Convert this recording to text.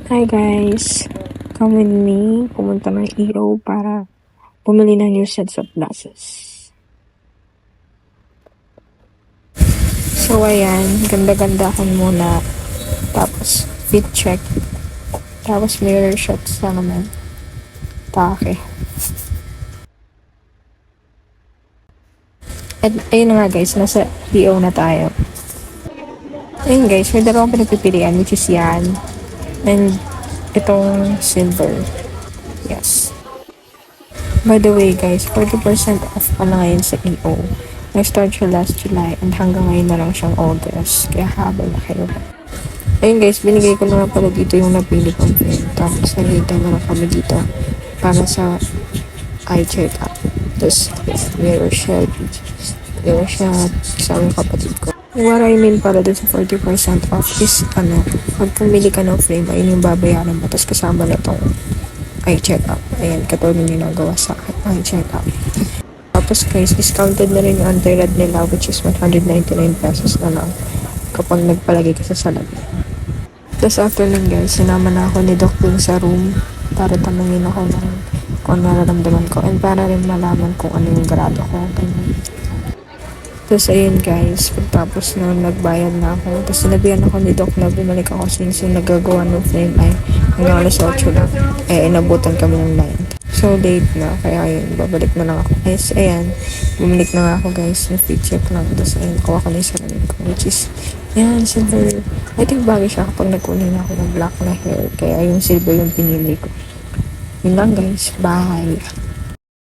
Hi guys! Come with me, pumunta ng Hero para bumili ng new sets of glasses. So ayan, ganda-ganda ko muna. Tapos fit check. Tapos mirror shots na naman. Take. At ayun na nga guys, nasa PO na tayo. Ayun guys, may dalawang pinagpipilian which is yan. And itong silver. Yes. By the way guys, 40% off pala ngayon sa EO. Nag-start siya last July and hanggang ngayon na lang siyang August. Kaya habang na kayo. Ayun guys, binigay ko na nga pala dito yung napili kong frame. Tapos nag-hintay na lang kami dito para sa eye check-up. Tapos mirror shot. Mirror shot sa aming kapatid ko. What I mean para dun sa 40% off is pag pumili ka ng frame, ayun yung babayaran mo. Tapos kasama na tong eye check-up. Ayan, katulad yung ginagawa sa eye check-up. Tapos guys, discounted na rin yung anti-red nila which is 199 pesos na lang kapag nagpalagay ka sa salamin. Tapos after nun guys, sinama na ako ni Doc dun sa room para tanungin ako ng kung ano nararamdaman ko and para rin malaman kung ano yung grado ko. Tapos ayun guys, pagtapos nun nagbayad na ako. Tapos sinabihan ako ni Doc na bumalik ako since yung nagagawa ng frame ay hanggang alas 8 lang. Inabutan kami ng 9. So late na, kaya ayun, babalik na lang ako. Yes, ayan, bumalik na nga ako guys, na fit check lang. Tapos ayun, kuha ko na yung salamin ko, which is, yan, silver. I think bagay siya kapag nagkulay na ako ng black na hair, kaya yung silver yung pinili ko. Yun lang guys, bye!